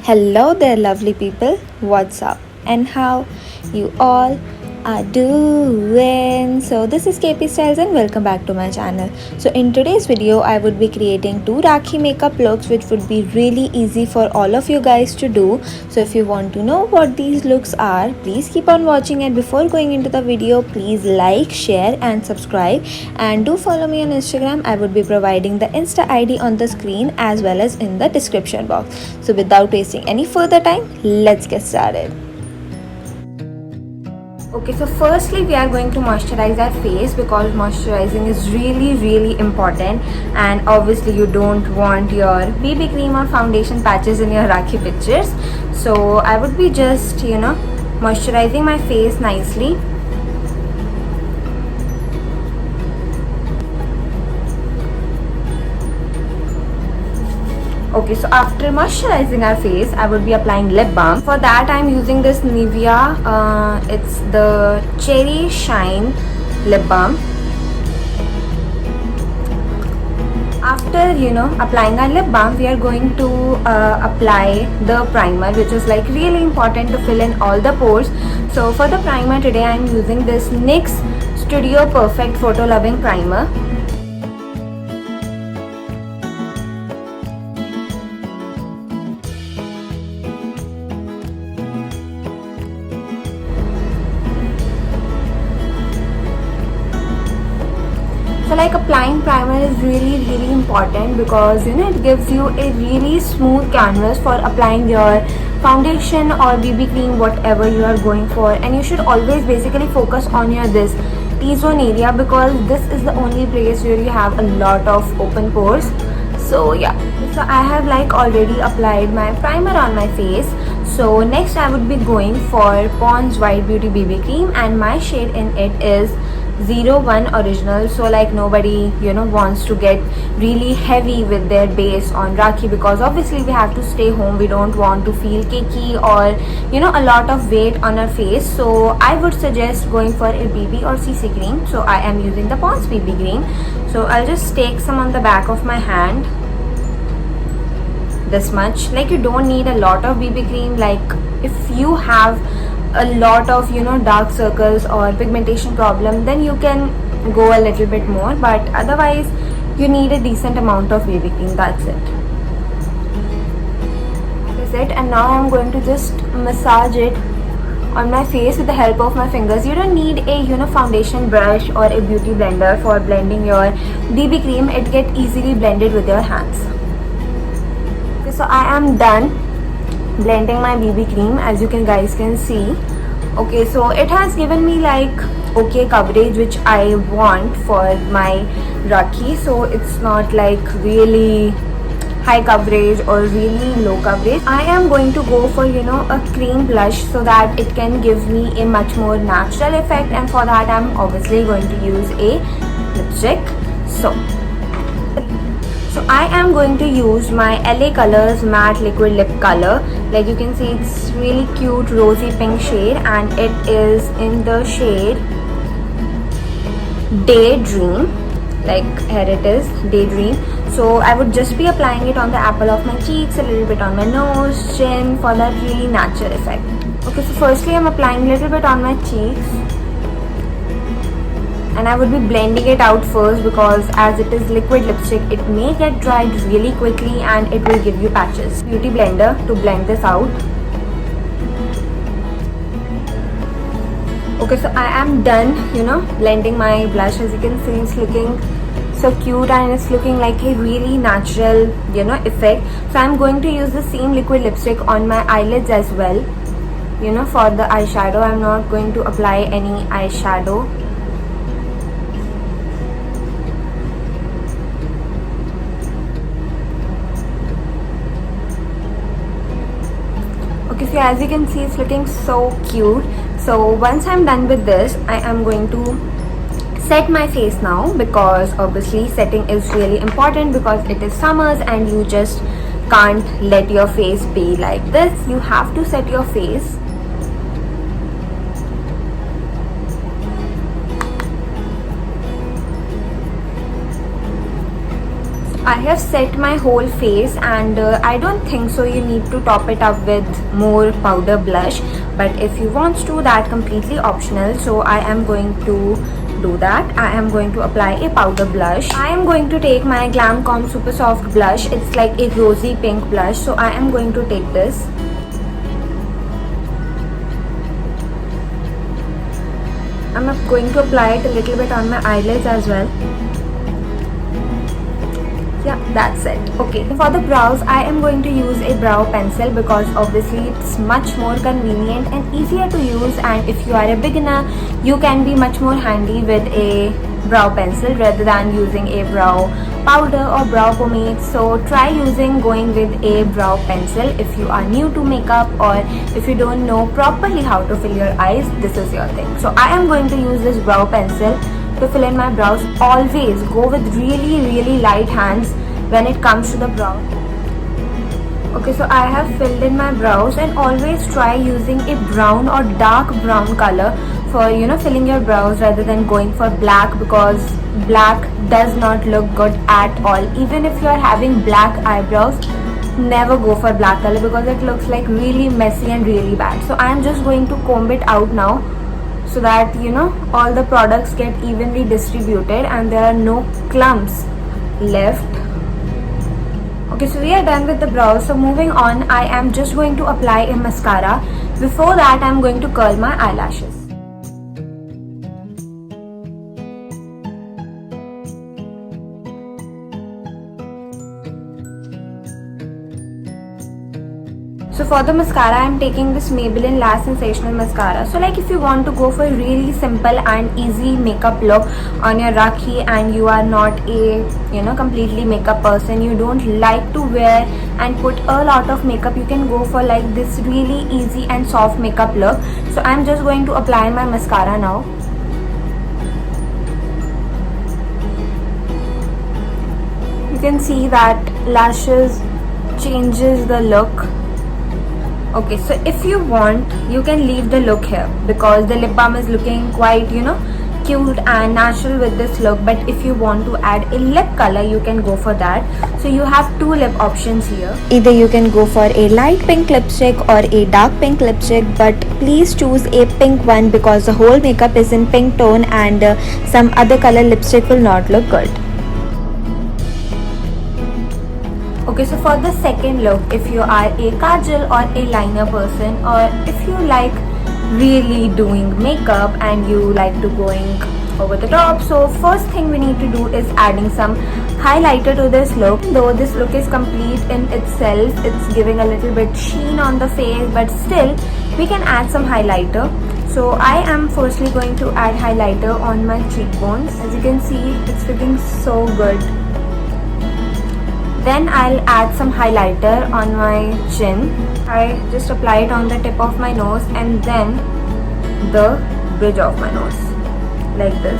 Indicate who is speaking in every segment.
Speaker 1: Hello there, lovely people. What's up? And how you all are doing? So, this is KP Styles, and welcome back to my channel. So, in today's video, I would be creating two Rakhi makeup looks, which would be really easy for all of you guys to do. So, if you want to know what these looks are, please keep on watching. And before going into the video, please like, share, and subscribe. And do follow me on Instagram. I would be providing the Insta ID on the screen as well as in the description box. So without wasting any further time, let's get started. Okay, so firstly we are going to moisturize our face because moisturizing is really important, and obviously you don't want your BB cream or foundation patches in your Rakhi pictures. So I would be just moisturizing my face nicely. Okay, so after moisturizing our face, I would be applying lip balm. For that, I'm using this Nivea. It's the Cherry Shine lip balm. After applying our lip balm, we are going to apply the primer, which is like really important to fill in all the pores. So for the primer today, I'm using this NYX Studio Perfect Photo Loving Primer. So like applying primer is really important because it gives you a really smooth canvas for applying your foundation or BB cream, whatever you are going for. And you should always basically focus on your this T-zone area because this is the only place where you have a lot of open pores. So yeah, so I have like already applied my primer on my face. So next I would be going for Pond's White Beauty BB cream, and my shade in it is 01 Original. So like nobody wants to get really heavy with their base on Rakhi because obviously we have to stay home. We don't want to feel cakey or a lot of weight on our face. So I would suggest going for a BB or CC cream. So I am using the Pond's BB cream. So I'll just take some on the back of my hand, this much. Like you don't need a lot of BB cream. Like if you have a lot of dark circles or pigmentation problem, then you can go a little bit more, but otherwise you need a decent amount of BB cream. That's it. That's it. And now I'm going to just massage it on my face with the help of my fingers. You don't need a foundation brush or a beauty blender for blending your BB cream. It gets easily blended with your hands. Okay, so I am done blending my BB cream, as you guys can see. Okay, so it has given me like okay coverage, which I want for my Rakhi. So it's not like really high coverage or really low coverage. I am going to go for a cream blush so that it can give me a much more natural effect, and for that I'm obviously going to use a lipstick. So I am going to use my LA Colors matte liquid lip color. Like you can see, it's really cute rosy pink shade, and it is in the shade Daydream. Like here it is, Daydream. So I would just be applying it on the apple of my cheeks, a little bit on my nose, chin, for that really natural effect. Okay, so firstly I'm applying a little bit on my cheeks, and I would be blending it out first because as it is liquid lipstick, it may get dried really quickly and it will give you patches. Beauty blender to blend this out. Okay, so I am done blending my blush. As you can see, it's looking so cute and it's looking like a really natural effect. So I'm going to use the same liquid lipstick on my eyelids as well. For the eyeshadow, I'm not going to apply any eyeshadow. Okay, so as you can see, it's looking so cute. So once I'm done with this, I am going to set my face now, because obviously setting is really important because it is summers and you just can't let your face be like this. You have to set your face. I have set my whole face, and I don't think so you need to top it up with more powder blush, but if you want to, that completely optional. So I am going to do that. I am going to apply a powder blush. I am going to take my Glamcom Super Soft blush. It's like a rosy pink blush, so I am going to take this. I'm going to apply it a little bit on my eyelids as well. Yeah, that's it. Okay, for the brows, I am going to use a brow pencil because obviously it's much more convenient and easier to use, and if you are a beginner, you can be much more handy with a brow pencil rather than using a brow powder or brow pomade. So try going with a brow pencil if you are new to makeup, or if you don't know properly how to fill your eyes, this is your thing. So I am going to use this brow pencil to fill in my brows. Always go with really light hands when it comes to the brow. Okay, so I have filled in my brows, and always try using a brown or dark brown color for filling your brows rather than going for black, because black does not look good at all. Even if you are having black eyebrows, never go for black color because it looks like really messy and really bad. So I am just going to comb it out now, so that all the products get evenly distributed and there are no clumps left. Okay, so we are done with the brows. So moving on, I am just going to apply a mascara. Before that, I am going to curl my eyelashes. So for the mascara, I am taking this Maybelline Lash Sensational Mascara. So like if you want to go for a really simple and easy makeup look on your Rakhi, and you are not a completely makeup person, you don't like to wear and put a lot of makeup, you can go for like this really easy and soft makeup look. So I am just going to apply my mascara now. You can see that lashes changes the look. Okay, so if you want, you can leave the look here because the lip balm is looking quite cute and natural with this look. But if you want to add a lip color, you can go for that. So you have two lip options here. Either you can go for a light pink lipstick or a dark pink lipstick, but please choose a pink one because the whole makeup is in pink tone, and some other color lipstick will not look good. Okay, so for the second look, if you are a kajal or a liner person, or if you like really doing makeup and you like to going over the top, so first thing we need to do is adding some highlighter to this look. Though this look is complete in itself, it's giving a little bit sheen on the face, but still we can add some highlighter. So I am firstly going to add highlighter on my cheekbones. As you can see, it's looking so good. Then I'll add some highlighter on my chin. I just apply it on the tip of my nose and then the bridge of my nose, like this.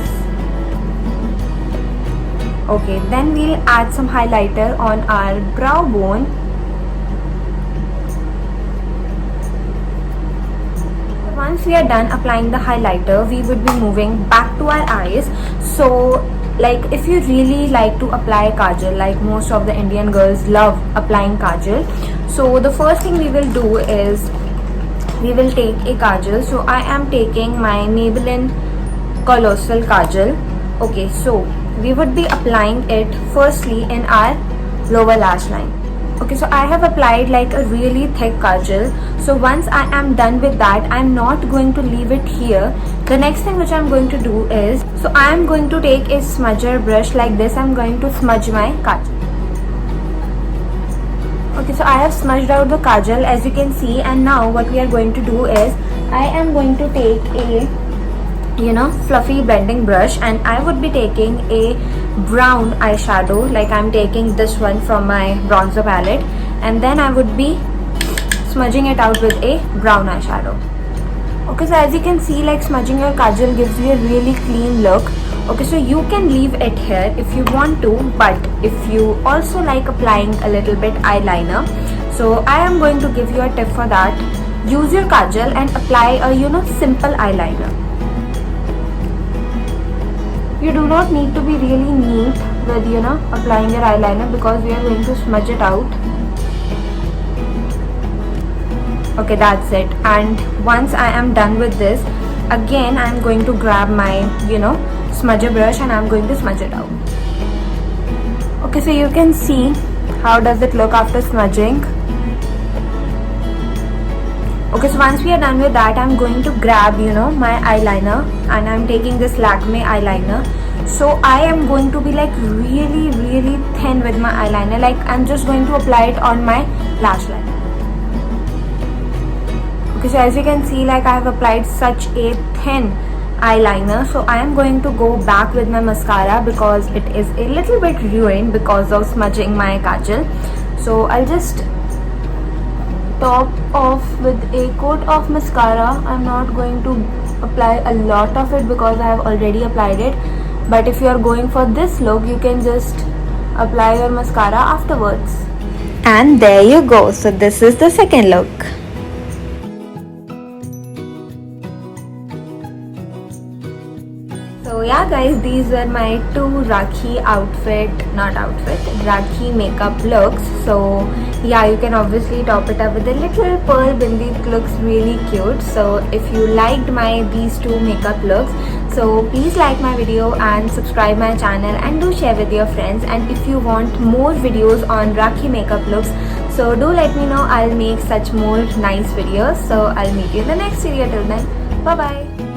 Speaker 1: Okay, then we'll add some highlighter on our brow bone. Once we are done applying the highlighter, we would be moving back to our eyes. So like if you really like to apply kajal, like most of the Indian girls love applying kajal, so the first thing we will do is we will take a kajal. So I am taking my Maybelline Colossal Kajal. Okay, so we would be applying it firstly in our lower lash line. Okay, so I have applied like a really thick kajal. So once I am done with that, I am not going to leave it here. The next thing which I am going to do is, so I am going to take a smudger brush like this. I am going to smudge my kajal. Okay, so I have smudged out the kajal, as you can see, and now what we are going to do is I am going to take a fluffy blending brush, and I would be taking a brown eyeshadow, like I'm taking this one from my bronzer palette, and then I would be smudging it out with a brown eyeshadow. Okay, so as you can see, like smudging your kajal gives you a really clean look. Okay, so you can leave it here if you want to, but if you also like applying a little bit eyeliner, so I am going to give you a tip for that. Use your kajal and apply a simple eyeliner. You do not need to be really neat with applying your eyeliner, because we are going to smudge it out. Okay, that's it. And once I am done with this, again I am going to grab my smudger brush and I am going to smudge it out. Okay, so you can see how does it look after smudging. Okay, so once we are done with that, I'm going to grab my eyeliner, and I'm taking this Lakme eyeliner. So I am going to be like really thin with my eyeliner, like I'm just going to apply it on my lash line. Okay, so as you can see, like I have applied such a thin eyeliner. So I am going to go back with my mascara because it is a little bit ruined because of smudging my kajal. So I'll just top off with a coat of mascara. I'm not going to apply a lot of it because I have already applied it, but if you are going for this look, you can just apply your mascara afterwards. And there you go. So this is the second look. So yeah guys, these were my two Rakhi Rakhi makeup looks. So yeah, you can obviously top it up with a little pearl bindi. It looks really cute. So if you liked these two makeup looks, so please like my video and subscribe my channel, and do share with your friends. And if you want more videos on Rakhi makeup looks, so do let me know. I'll make such more nice videos. So I'll meet you in the next video. Till then, bye bye.